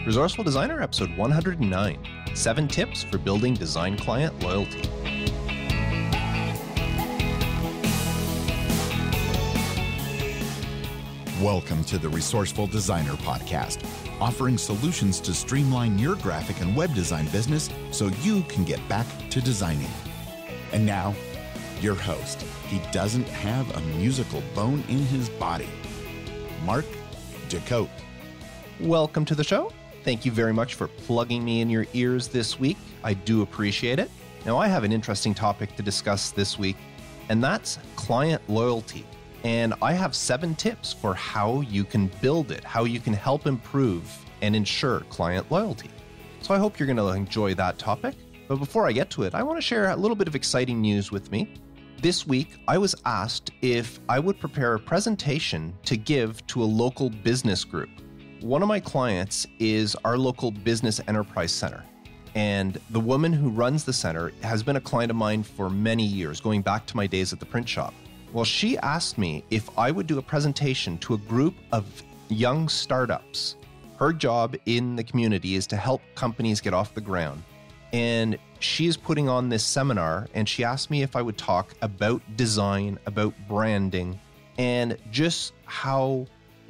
Resourceful Designer, episode 109, 7 tips for building design client loyalty. Welcome to the Resourceful Designer podcast, offering solutions to streamline your graphic and web design business so you can get back to designing. And now, your host. He doesn't have a musical bone in his body, Mark Decote. Welcome to the show. Thank you very much for plugging me in your ears this week. I do appreciate it. Now, I have an interesting topic to discuss this week, and that's client loyalty. And I have 7 tips for how you can build it, how you can help improve and ensure client loyalty. So I hope you're going to enjoy that topic. But before I get to it, I want to share a little bit of exciting news with me. This week, I was asked if I would prepare a presentation to give to a local business group. One of my clients is our local business enterprise center. And the woman who runs the center has been a client of mine for many years, going back to my days at the print shop. Well, she asked me if I would do a presentation to a group of young startups. Her job in the community is to help companies get off the ground. And she is putting on this seminar, and she asked me if I would talk about design, about branding, and just how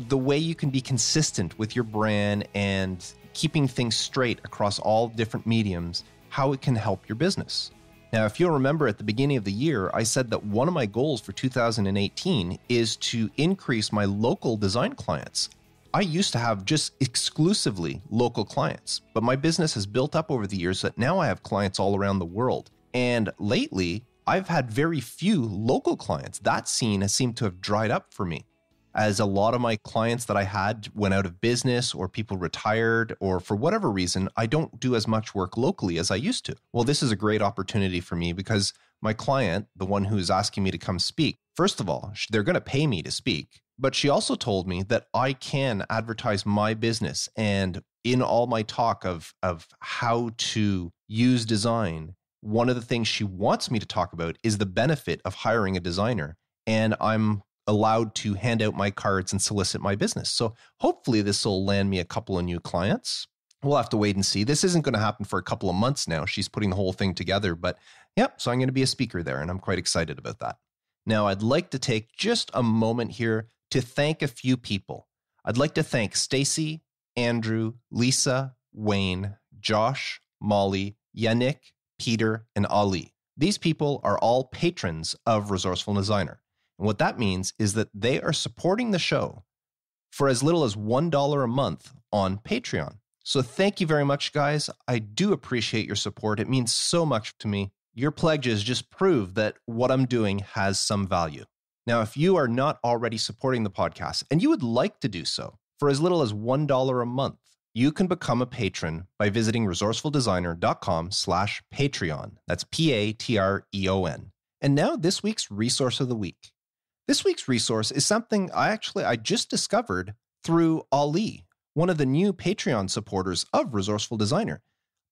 the way you can be consistent with your brand and keeping things straight across all different mediums, how it can help your business. Now, if you'll remember at the beginning of the year, I said that one of my goals for 2018 is to increase my local design clients. I used to have just exclusively local clients, but my business has built up over the years that now I have clients all around the world. And lately, I've had very few local clients. That scene has seemed to have dried up for me, as a lot of my clients that I had went out of business or people retired, or for whatever reason, I don't do as much work locally as I used to. Well, this is a great opportunity for me because my client, the one who's asking me to come speak, first of all, they're going to pay me to speak, but she also told me that I can advertise my business. And in all my talk of how to use design, one of the things she wants me to talk about is the benefit of hiring a designer. And I'm allowed to hand out my cards and solicit my business. So hopefully this will land me a couple of new clients. We'll have to wait and see. This isn't going to happen for a couple of months now. She's putting the whole thing together, but yep, so I'm going to be a speaker there, and I'm quite excited about that. Now, I'd like to take just a moment here to thank a few people. I'd like to thank Stacy, Andrew, Lisa, Wayne, Josh, Molly, Yannick, Peter, and Ali. These people are all patrons of Resourceful Designer. And what that means is that they are supporting the show for as little as $1 a month on Patreon. So thank you very much, guys. I do appreciate your support. It means so much to me. Your pledges just prove that what I'm doing has some value. Now, if you are not already supporting the podcast and you would like to do so for as little as $1 a month, you can become a patron by visiting resourcefuldesigner.com/Patreon. That's Patreon. And now this week's resource of the week. This week's resource is something I just discovered through Ali, one of the new Patreon supporters of Resourceful Designer.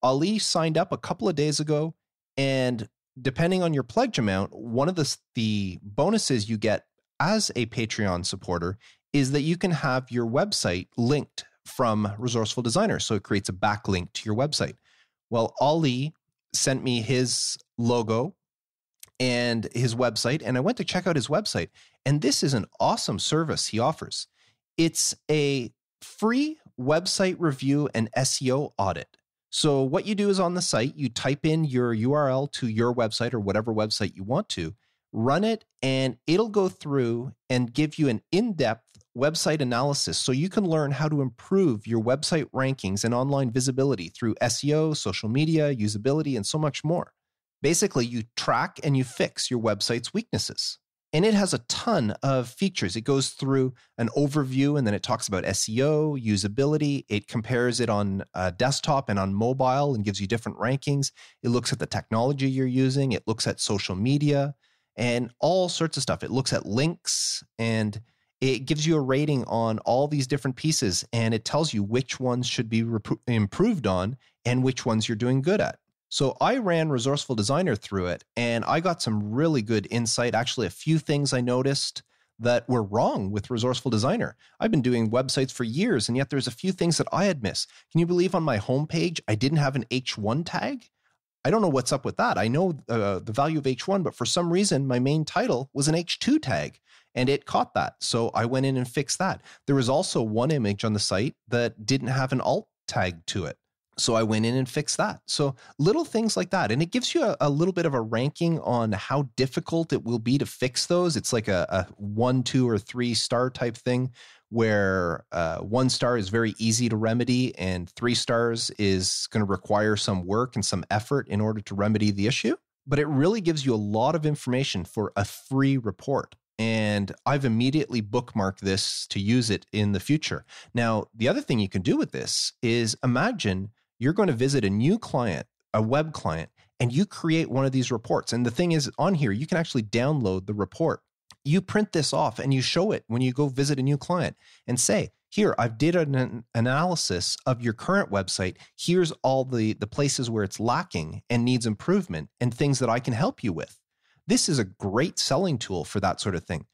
Ali signed up a couple of days ago, and depending on your pledge amount, one of the bonuses you get as a Patreon supporter is that you can have your website linked from Resourceful Designer, so it creates a backlink to your website. Well, Ali sent me his logo and his website, and I went to check out his website, and this is an awesome service he offers. It's a free website review and SEO audit. So what you do is on the site, you type in your URL to your website or whatever website you want to, run it, and it'll go through and give you an in-depth website analysis so you can learn how to improve your website rankings and online visibility through SEO, social media, usability, and so much more. Basically, you track and you fix your website's weaknesses. And it has a ton of features. It goes through an overview, and then it talks about SEO, usability. It compares it on desktop and on mobile and gives you different rankings. It looks at the technology you're using. It looks at social media and all sorts of stuff. It looks at links, and it gives you a rating on all these different pieces, and it tells you which ones should be improved on and which ones you're doing good at. So I ran Resourceful Designer through it, and I got some really good insight. Actually, a few things I noticed, that were wrong with Resourceful Designer. I've been doing websites for years, and yet there's a few things that I had missed. Can you believe on my homepage, I didn't have an H1 tag? I don't know what's up with that. I know the value of H1, but for some reason, my main title was an H2 tag, and it caught that. So I went in and fixed that. There was also one image on the site that didn't have an alt tag to it. So I went in and fixed that. So little things like that. And it gives you a little bit of a ranking on how difficult it will be to fix those. It's like a 1, 2, or 3 star type thing where 1 star is very easy to remedy and 3 stars is going to require some work and some effort in order to remedy the issue. But it really gives you a lot of information for a free report. And I've immediately bookmarked this to use it in the future. Now, the other thing you can do with this is imagine you're going to visit a new client, a web client, and you create one of these reports. And the thing is, on here, you can actually download the report. You print this off and you show it when you go visit a new client and say, here, I've did an analysis of your current website. Here's all the places where it's lacking and needs improvement and things that I can help you with. This is a great selling tool for that sort of thing.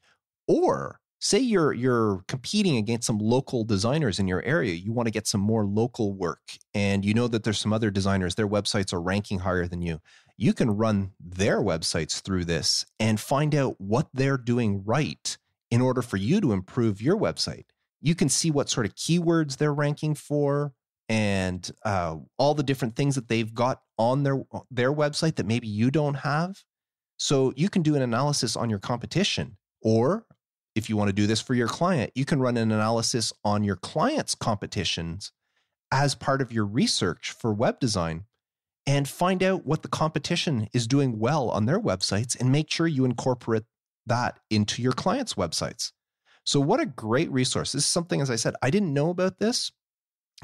Or say you're competing against some local designers in your area. You want to get some more local work, and you know that there's some other designers, their websites are ranking higher than you. You can run their websites through this and find out what they're doing right in order for you to improve your website. You can see what sort of keywords they're ranking for and all the different things that they've got on their website that maybe you don't have. So you can do an analysis on your competition, or if you want to do this for your client, you can run an analysis on your client's competitions as part of your research for web design and find out what the competition is doing well on their websites and make sure you incorporate that into your client's websites. So what a great resource. This is something, as I said, I didn't know about this,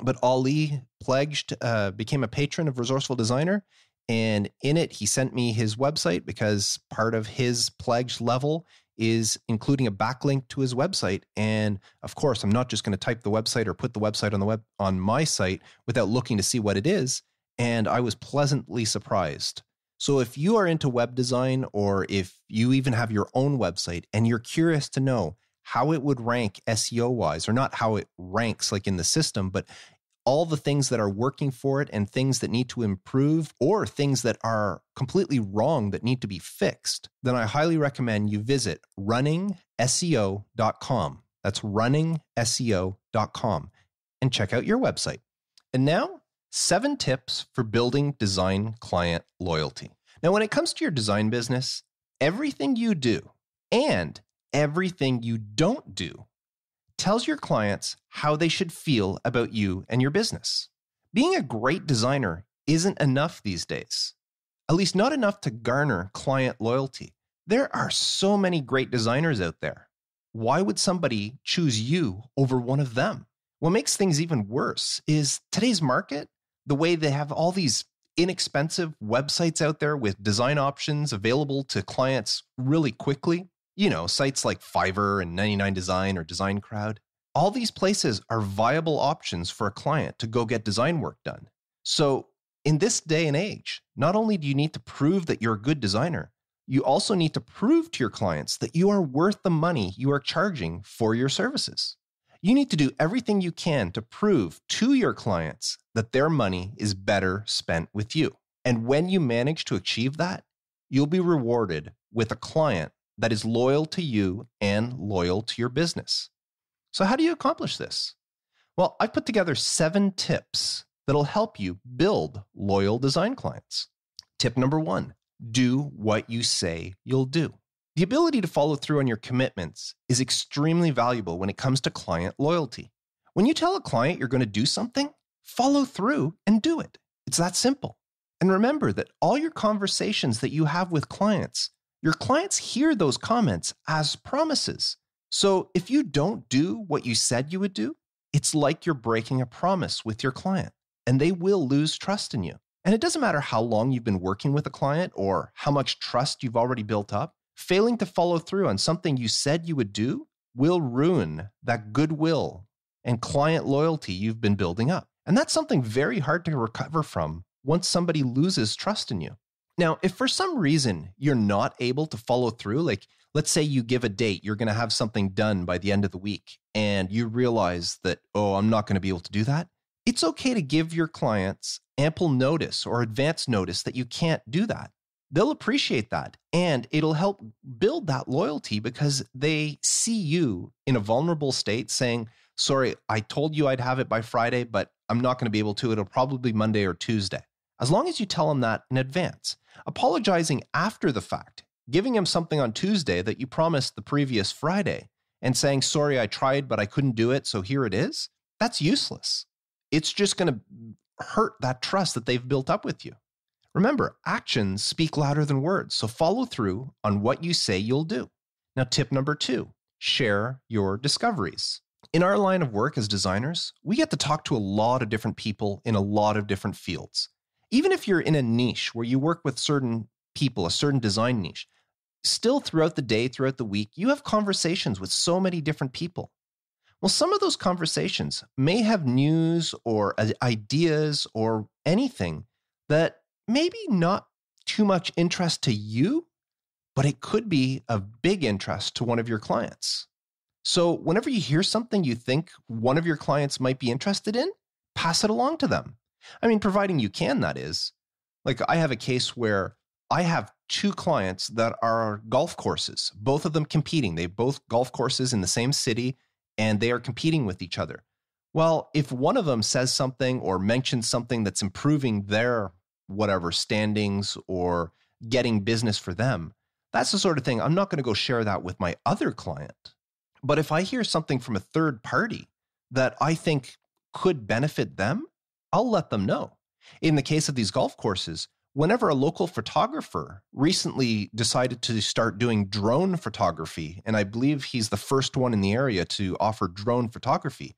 but Ali pledged, became a patron of Resourceful Designer. And in it, he sent me his website because part of his pledge level is including a backlink to his website. And of course, I'm not just going to type the website or put the website on my site without looking to see what it is. And I was pleasantly surprised. So if you are into web design, or if you even have your own website and you're curious to know how it would rank SEO wise, or not how it ranks like in the system, but all the things that are working for it and things that need to improve, or things that are completely wrong that need to be fixed, then I highly recommend you visit runningseo.com. That's runningseo.com and check out your website. And now, 7 tips for building design client loyalty. Now, when it comes to your design business, everything you do and everything you don't do tells your clients how they should feel about you and your business. Being a great designer isn't enough these days, at least not enough to garner client loyalty. There are so many great designers out there. Why would somebody choose you over one of them? What makes things even worse is today's market, the way they have all these inexpensive websites out there with design options available to clients really quickly. You know, sites like Fiverr and 99 Design or Design Crowd. All these places are viable options for a client to go get design work done. So in this day and age, not only do you need to prove that you're a good designer, you also need to prove to your clients that you are worth the money you are charging for your services. You need to do everything you can to prove to your clients that their money is better spent with you. And when you manage to achieve that, you'll be rewarded with a client that is loyal to you and loyal to your business. So how do you accomplish this? Well, I've put together 7 tips that'll help you build loyal design clients. Tip number 1, do what you say you'll do. The ability to follow through on your commitments is extremely valuable when it comes to client loyalty. When you tell a client you're going to do something, follow through and do it. It's that simple. And remember that all your conversations that you have with clients, your clients hear those comments as promises. So if you don't do what you said you would do, it's like you're breaking a promise with your client, and they will lose trust in you. And it doesn't matter how long you've been working with a client or how much trust you've already built up. Failing to follow through on something you said you would do will ruin that goodwill and client loyalty you've been building up. And that's something very hard to recover from once somebody loses trust in you. Now, if for some reason you're not able to follow through, like Let's say you give a date, you're going to have something done by the end of the week, and you realize that, oh, I'm not going to be able to do that. It's okay to give your clients ample notice or advance notice that you can't do that. They'll appreciate that, and it'll help build that loyalty because they see you in a vulnerable state saying, sorry, I told you I'd have it by Friday, but I'm not going to be able to. It'll probably be Monday or Tuesday. As long as you tell them that in advance. Apologizing after the fact, giving them something on Tuesday that you promised the previous Friday, and saying, sorry, I tried, but I couldn't do it, so here it is, that's useless. It's just going to hurt that trust that they've built up with you. Remember, actions speak louder than words, so follow through on what you say you'll do. Now, tip number 2, share your discoveries. In our line of work as designers, we get to talk to a lot of different people in a lot of different fields. Even if you're in a niche where you work with certain people, a certain design niche, still throughout the day, throughout the week, you have conversations with so many different people. Well, some of those conversations may have news or ideas or anything that maybe not too much interest to you, but it could be of big interest to one of your clients. So whenever you hear something you think one of your clients might be interested in, pass it along to them. I mean, providing you can, that is. Like I have a case where I have 2 clients that are golf courses, both of them competing. They both golf courses in the same city, and they are competing with each other. Well, if one of them says something or mentions something that's improving their whatever standings or getting business for them, that's the sort of thing I'm not going to go share that with my other client. But if I hear something from a third party that I think could benefit them, I'll let them know. In the case of these golf courses, whenever a local photographer recently decided to start doing drone photography, and I believe he's the first one in the area to offer drone photography,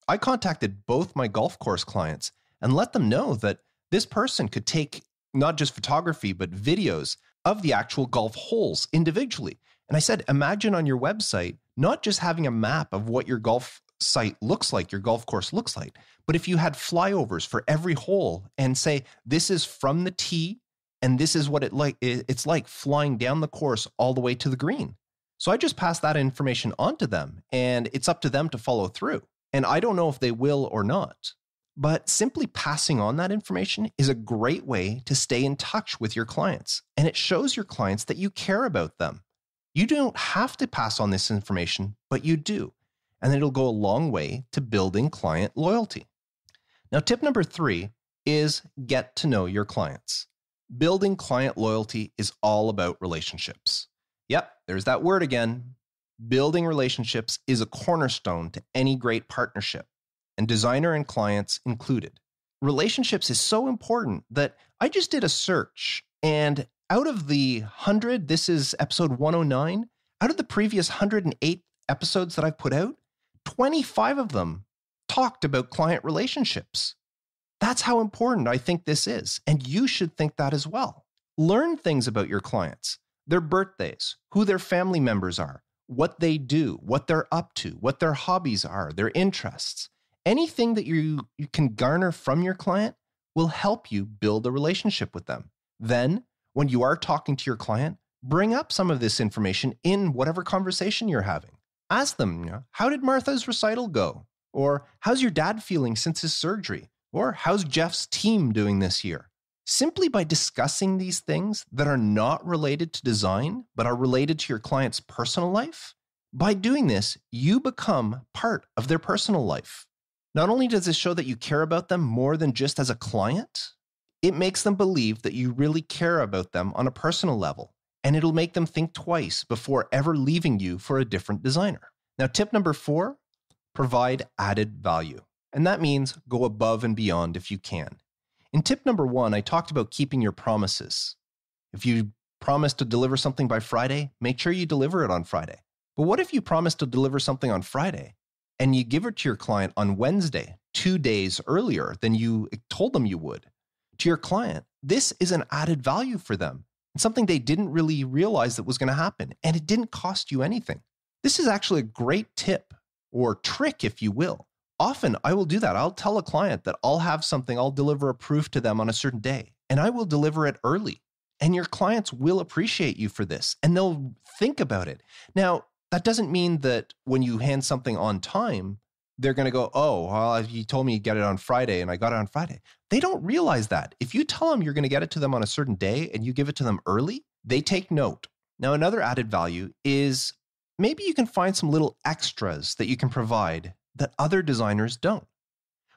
I contacted both my golf course clients and let them know that this person could take not just photography, but videos of the actual golf holes individually. And I said, imagine on your website, not just having a map of what your golf site looks like, your golf course looks like, but if you had flyovers for every hole and say, this is from the tee, and this is what it's like flying down the course all the way to the green. So I just passed that information on to them, and it's up to them to follow through. And I don't know if they will or not. But simply passing on that information is a great way to stay in touch with your clients. And it shows your clients that you care about them. You don't have to pass on this information, but you do. And it'll go a long way to building client loyalty. Now, tip number 3 is get to know your clients. Building client loyalty is all about relationships. Yep, there's that word again. Building relationships is a cornerstone to any great partnership, and designer and clients included. Relationships is so important that I just did a search, and out of the 100, this is episode 109, out of the previous 108 episodes that I've put out, 25 of them talked about client relationships. That's how important I think this is, and you should think that as well. Learn things about your clients, their birthdays, who their family members are, what they do, what they're up to, what their hobbies are, their interests. Anything that you can garner from your client will help you build a relationship with them. Then, when you are talking to your client, bring up some of this information in whatever conversation you're having. Ask them, how did Martha's recital go? Or how's your dad feeling since his surgery? Or how's Jeff's team doing this year? Simply by discussing these things that are not related to design, but are related to your client's personal life, by doing this, you become part of their personal life. Not only does this show that you care about them more than just as a client, it makes them believe that you really care about them on a personal level, and it'll make them think twice before ever leaving you for a different designer. Now, tip number 4, provide added value. And that means go above and beyond if you can. In tip number 1, I talked about keeping your promises. If you promise to deliver something by Friday, make sure you deliver it on Friday. But what if you promise to deliver something on Friday and you give it to your client on Wednesday, 2 days earlier than you told them you would? To your client, this is an added value for them and something they didn't really realize that was going to happen, and it didn't cost you anything. This is actually a great tip or trick, if you will. Often I will do that. I'll tell a client that I'll have something, I'll deliver a proof to them on a certain day, and I will deliver it early. And your clients will appreciate you for this, and they'll think about it. Now, that doesn't mean that when you hand something on time, they're going to go, oh, well, you told me you get it on Friday and I got it on Friday. They don't realize that. If you tell them you're going to get it to them on a certain day and you give it to them early, they take note. Now, another added value is maybe you can find some little extras that you can provide that other designers don't.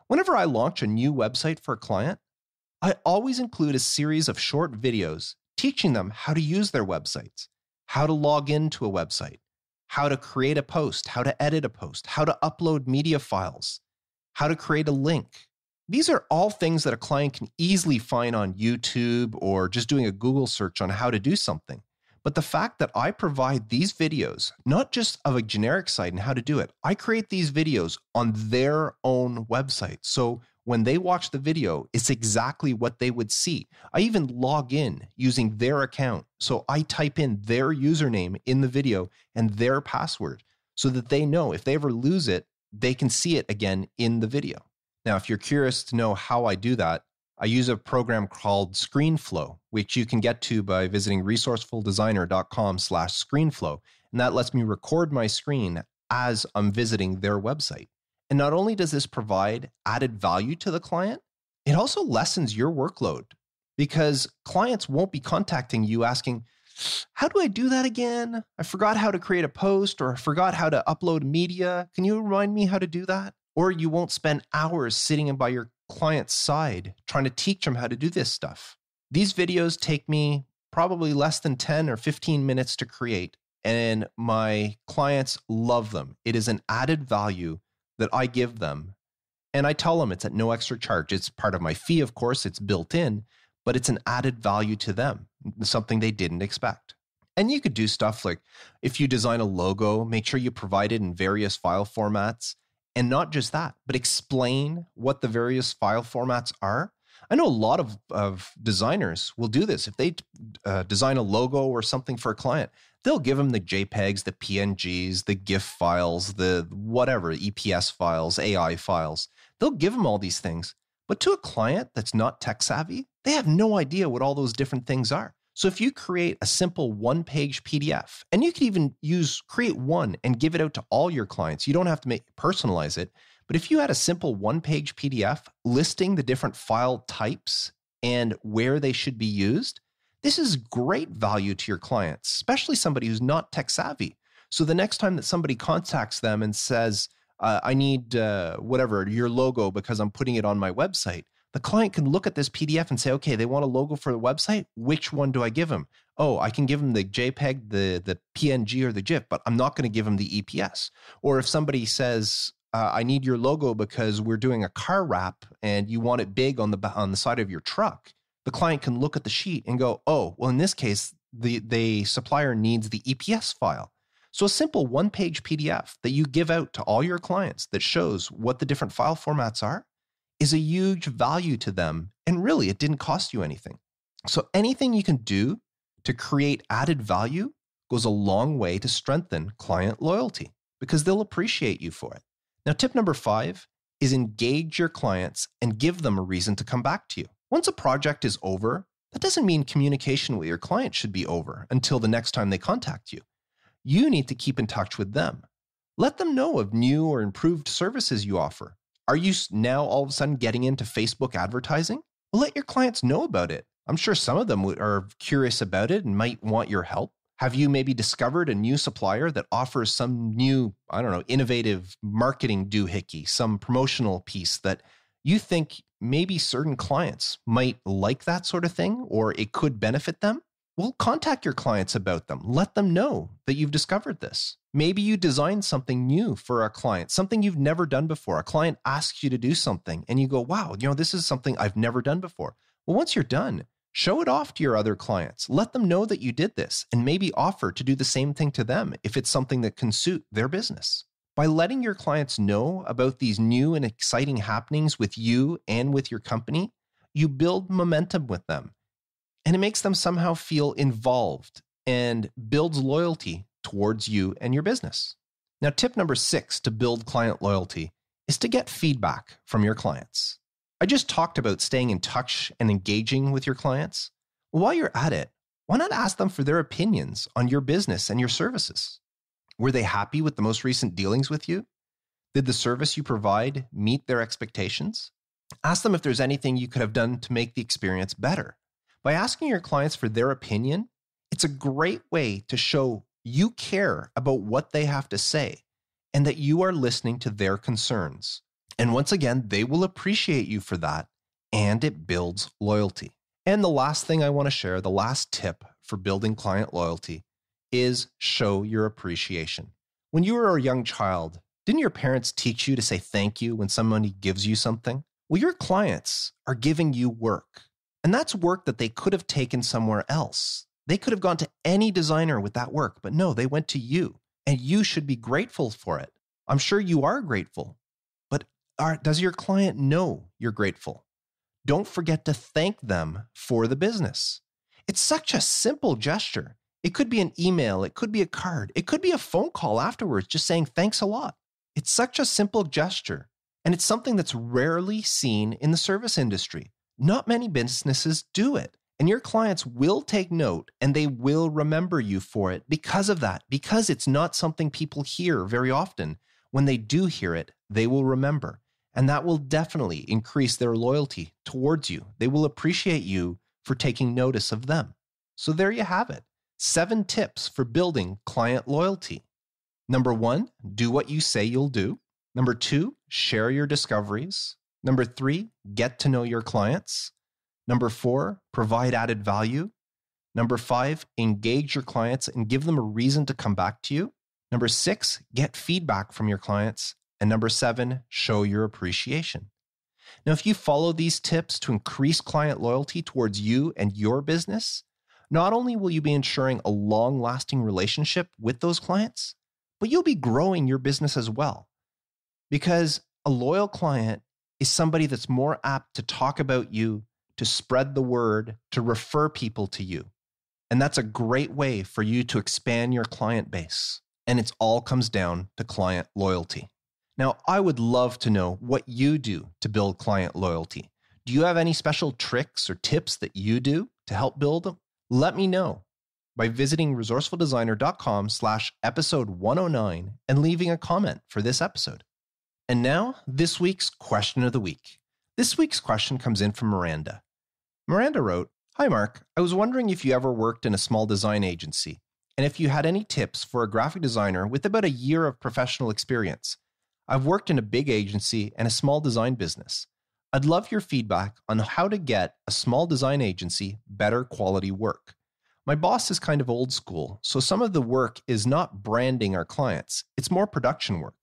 Whenever I launch a new website for a client, I always include a series of short videos teaching them how to use their websites, how to log into a website, how to create a post, how to edit a post, how to upload media files, how to create a link. These are all things that a client can easily find on YouTube or just doing a Google search on how to do something. But the fact that I provide these videos, not just of a generic site and how to do it, I create these videos on their own website. So when they watch the video, it's exactly what they would see. I even log in using their account. So I type in their username in the video and their password so that they know if they ever lose it, they can see it again in the video. Now, if you're curious to know how I do that, I use a program called ScreenFlow, which you can get to by visiting resourcefuldesigner.com/ScreenFlow. And that lets me record my screen as I'm visiting their website. And not only does this provide added value to the client, it also lessens your workload because clients won't be contacting you asking, how do I do that again? I forgot how to create a post, or I forgot how to upload media. Can you remind me how to do that? Or you won't spend hours sitting by your client's side trying to teach them how to do this stuff. These videos take me probably less than 10 or 15 minutes to create, and my clients love them. It is an added value that I give them. And I tell them it's at no extra charge. It's part of my fee, of course, it's built in, but it's an added value to them, something they didn't expect. And you could do stuff like if you design a logo, make sure you provide it in various file formats. And not just that, but explain what the various file formats are. I know a lot of designers will do this. If they design a logo or something for a client, they'll give them the JPEGs, the PNGs, the GIF files, the whatever, EPS files, AI files. They'll give them all these things. But to a client that's not tech savvy, they have no idea what all those different things are. So if you create a simple one-page PDF, and you can even create one and give it out to all your clients, you don't have to personalize it. But if you had a simple one-page PDF listing the different file types and where they should be used, this is great value to your clients, especially somebody who's not tech savvy. So the next time that somebody contacts them and says, I need your logo because I'm putting it on my website, the client can look at this PDF and say, okay, they want a logo for the website. Which one do I give them? Oh, I can give them the JPEG, the PNG, or the GIF, but I'm not going to give them the EPS. Or if somebody says, I need your logo because we're doing a car wrap and you want it big on the side of your truck, the client can look at the sheet and go, oh, well, in this case, the supplier needs the EPS file. So a simple one-page PDF that you give out to all your clients that shows what the different file formats are is a huge value to them. And really, it didn't cost you anything. So anything you can do to create added value goes a long way to strengthen client loyalty because they'll appreciate you for it. Now, tip number 5 is engage your clients and give them a reason to come back to you. Once a project is over, that doesn't mean communication with your client should be over until the next time they contact you. You need to keep in touch with them. Let them know of new or improved services you offer. Are you now all of a sudden getting into Facebook advertising? Well, let your clients know about it. I'm sure some of them are curious about it and might want your help. Have you maybe discovered a new supplier that offers some new, innovative marketing doohickey, some promotional piece that you think maybe certain clients might like that sort of thing, or it could benefit them? Well, contact your clients about them. Let them know that you've discovered this. Maybe you designed something new for a client, something you've never done before. A client asks you to do something and you go, wow, this is something I've never done before. Well, once you're done, show it off to your other clients. Let them know that you did this and maybe offer to do the same thing to them if it's something that can suit their business. By letting your clients know about these new and exciting happenings with you and with your company, you build momentum with them. And it makes them somehow feel involved and builds loyalty towards you and your business. Now, tip number 6 to build client loyalty is to get feedback from your clients. I just talked about staying in touch and engaging with your clients. While you're at it, why not ask them for their opinions on your business and your services? Were they happy with the most recent dealings with you? Did the service you provide meet their expectations? Ask them if there's anything you could have done to make the experience better. By asking your clients for their opinion, it's a great way to show you care about what they have to say and that you are listening to their concerns. And once again, they will appreciate you for that, and it builds loyalty. And the last thing I want to share, the last tip for building client loyalty, is show your appreciation. When you were a young child, didn't your parents teach you to say thank you when somebody gives you something? Well, your clients are giving you work, and that's work that they could have taken somewhere else. They could have gone to any designer with that work, but no, they went to you, and you should be grateful for it. I'm sure you are grateful, but does your client know you're grateful? Don't forget to thank them for the business. It's such a simple gesture. It could be an email, it could be a card, it could be a phone call afterwards just saying thanks a lot. It's such a simple gesture, and it's something that's rarely seen in the service industry. Not many businesses do it, and your clients will take note and they will remember you for it because of that, because it's not something people hear very often. When they do hear it, they will remember, and that will definitely increase their loyalty towards you. They will appreciate you for taking notice of them. So there you have it. 7 tips for building client loyalty. Number 1, do what you say you'll do. Number 2, share your discoveries. Number 3, get to know your clients. Number 4, provide added value. Number 5, engage your clients and give them a reason to come back to you. Number 6, get feedback from your clients. And number 7, show your appreciation. Now, if you follow these tips to increase client loyalty towards you and your business, not only will you be ensuring a long-lasting relationship with those clients, but you'll be growing your business as well. Because a loyal client is somebody that's more apt to talk about you, to spread the word, to refer people to you. And that's a great way for you to expand your client base. And it all comes down to client loyalty. Now, I would love to know what you do to build client loyalty. Do you have any special tricks or tips that you do to help build them? Let me know by visiting resourcefuldesigner.com/episode 109 and leaving a comment for this episode. And now, this week's question of the week. This week's question comes in from Miranda. Miranda wrote, "Hi Mark, I was wondering if you ever worked in a small design agency and if you had any tips for a graphic designer with about a year of professional experience. I've worked in a big agency and a small design business. I'd love your feedback on how to get a small design agency better quality work. My boss is kind of old school, so some of the work is not branding our clients. It's more production work.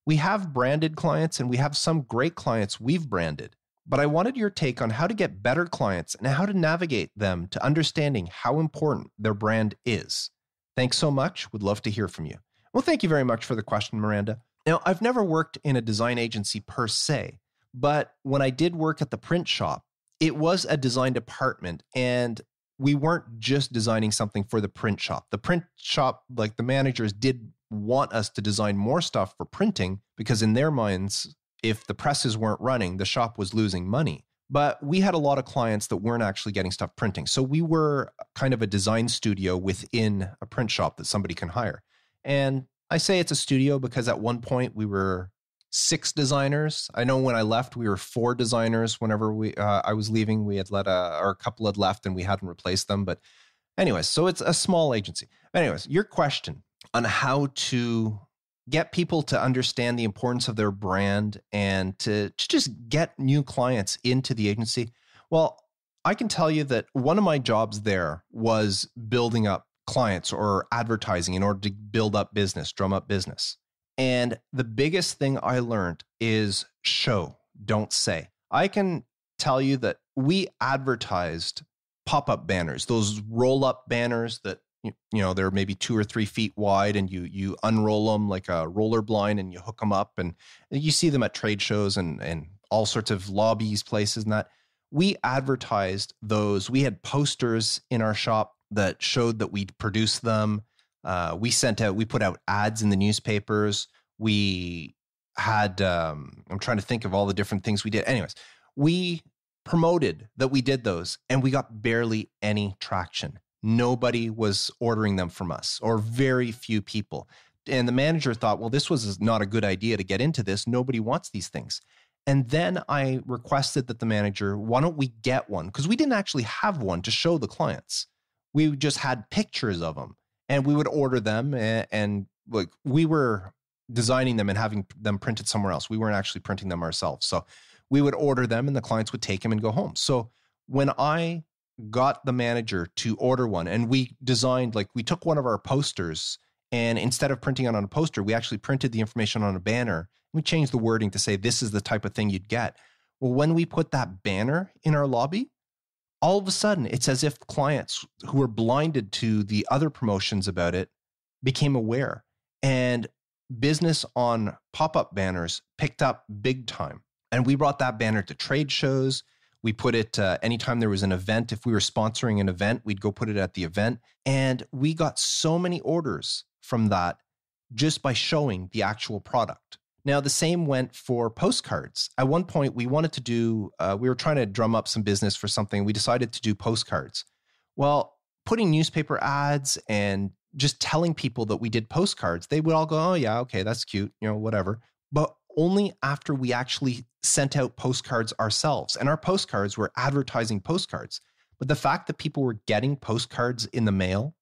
We have branded clients and we have some great clients we've branded, but I wanted your take on how to get better clients and how to navigate them to understanding how important their brand is. Thanks so much. Would love to hear from you." Well, thank you very much for the question, Miranda. Now, I've never worked in a design agency per se, but when I did work at the print shop, it was a design department, and we weren't just designing something for the print shop. The print shop, like the managers, did want us to design more stuff for printing because in their minds, if the presses weren't running, the shop was losing money. But we had a lot of clients that weren't actually getting stuff printing. So we were kind of a design studio within a print shop that somebody can hire. And I say it's a studio because at one point we were 6 designers. I know when I left, we were 4 designers. Whenever I was leaving, we had a couple had left and we hadn't replaced them. But anyways, so it's a small agency. Anyways, your question on how to get people to understand the importance of their brand and to just get new clients into the agency. Well, I can tell you that one of my jobs there was building up clients or advertising in order to build up business, drum up business. And the biggest thing I learned is show, don't say. I can tell you that we advertised pop-up banners, those roll-up banners that, you know, they're maybe 2 or 3 feet wide and you unroll them like a roller blind and you hook them up. And you see them at trade shows and all sorts of lobbies, places and that. We advertised those. We had posters in our shop that showed that we'd produced them. We put out ads in the newspapers. We had, I'm trying to think of all the different things we did. Anyways, we promoted that we did those, and we got barely any traction. Nobody was ordering them from us, or very few people. And the manager thought, well, this was not a good idea to get into this. Nobody wants these things. And then I requested that the manager, why don't we get one? Because we didn't actually have one to show the clients. We just had pictures of them, and we would order them, and like we were designing them and having them printed somewhere else. We weren't actually printing them ourselves. So we would order them and the clients would take them and go home. So when I got the manager to order one, and we designed, like we took one of our posters, and instead of printing it on a poster, we actually printed the information on a banner. We changed the wording to say, this is the type of thing you'd get. Well, when we put that banner in our lobby, all of a sudden, it's as if clients who were blinded to the other promotions about it became aware. And business on pop-up banners picked up big time. And we brought that banner to trade shows. We put it anytime there was an event. If we were sponsoring an event, we'd go put it at the event. And we got so many orders from that just by showing the actual product. Now, the same went for postcards. At one point, we wanted to do, we were trying to drum up some business for something. We decided to do postcards. Well, putting newspaper ads and just telling people that we did postcards, they would all go, oh yeah, okay, that's cute, whatever. But only after we actually sent out postcards ourselves. And our postcards were advertising postcards. But the fact that people were getting postcards in the mail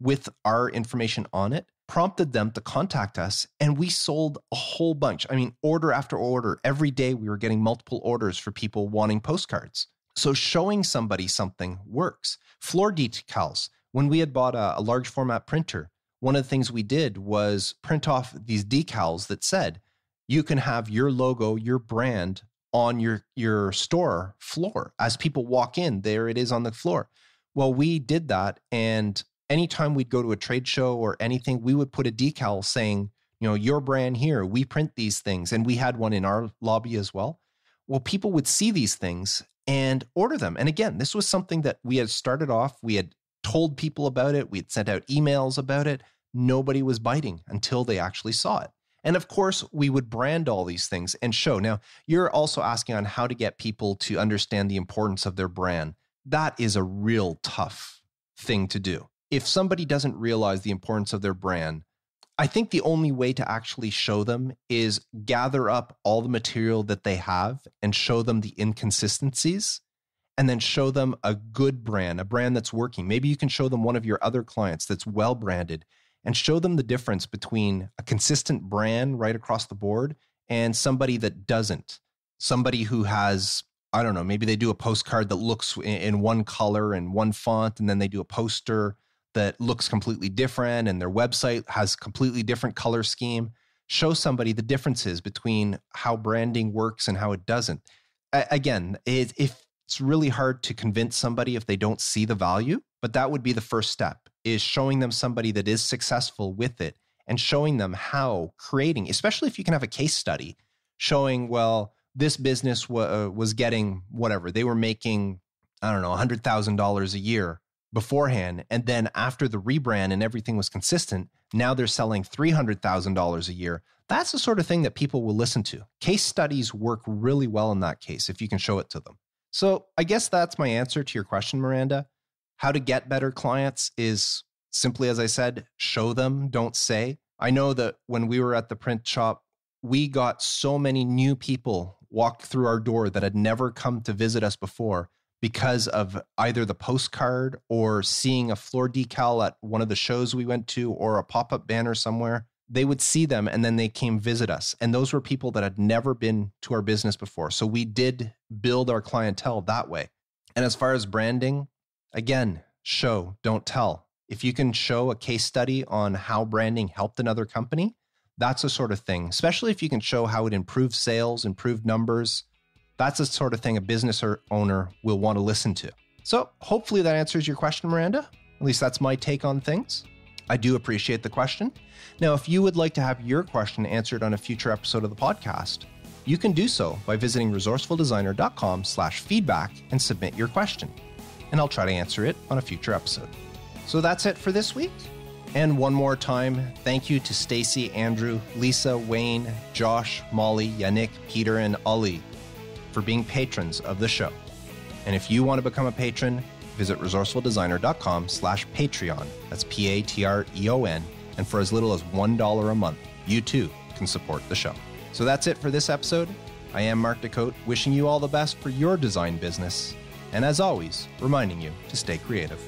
with our information on it prompted them to contact us, and we sold a whole bunch. I mean, order after order. Every day we were getting multiple orders for people wanting postcards. So showing somebody something works. Floor decals. When we had bought a large format printer, one of the things we did was print off these decals that said, you can have your logo, your brand on your store floor. As people walk in, there it is on the floor. Well, we did that, and anytime we'd go to a trade show or anything, we would put a decal saying, your brand here, we print these things. And we had one in our lobby as well. Well, people would see these things and order them. And again, this was something that we had started off. We had told people about it. We had sent out emails about it. Nobody was biting until they actually saw it. And of course, we would brand all these things and show. Now, you're also asking on how to get people to understand the importance of their brand. That is a real tough thing to do. If somebody doesn't realize the importance of their brand, I think the only way to actually show them is gather up all the material that they have and show them the inconsistencies, and then show them a good brand, a brand that's working. Maybe you can show them one of your other clients that's well branded, and show them the difference between a consistent brand right across the board and somebody that doesn't. Somebody who has, I don't know, maybe they do a postcard that looks in one color and one font, and then they do a poster that looks completely different, and their website has completely different color scheme. Show somebody the differences between how branding works and how it doesn't. Again, if it's really hard to convince somebody if they don't see the value, but that would be the first step, is showing them somebody that is successful with it and showing them how creating, especially if you can have a case study showing, well, this business was getting whatever. They were making, I don't know, $100,000 a year beforehand. And then after the rebrand and everything was consistent, now they're selling $300,000 a year. That's the sort of thing that people will listen to. Case studies work really well in that case if you can show it to them. So I guess that's my answer to your question, Miranda. How to get better clients is simply, as I said, show them, don't say. I know that when we were at the print shop, we got so many new people walked through our door that had never come to visit us before because of either the postcard or seeing a floor decal at one of the shows we went to or a pop-up banner somewhere. They would see them and then they came visit us. And those were people that had never been to our business before. So we did build our clientele that way. And as far as branding, again, show, don't tell. If you can show a case study on how branding helped another company, that's the sort of thing, especially if you can show how it improved sales, improved numbers. That's the sort of thing a business owner will want to listen to. So hopefully that answers your question, Miranda. At least that's my take on things. I do appreciate the question. Now, if you would like to have your question answered on a future episode of the podcast, you can do so by visiting resourcefuldesigner.com/feedback and submit your question. And I'll try to answer it on a future episode. So that's it for this week. And one more time, thank you to Stacy, Andrew, Lisa, Wayne, Josh, Molly, Yannick, Peter, and Ali for being patrons of the show. And if you want to become a patron, visit resourcefuldesigner.com/Patreon. That's Patreon. And for as little as $1 a month, you too can support the show. So that's it for this episode. I am Mark Decote, wishing you all the best for your design business. And as always, reminding you to stay creative.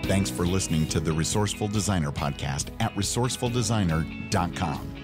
Thanks for listening to the Resourceful Designer podcast at resourcefuldesigner.com.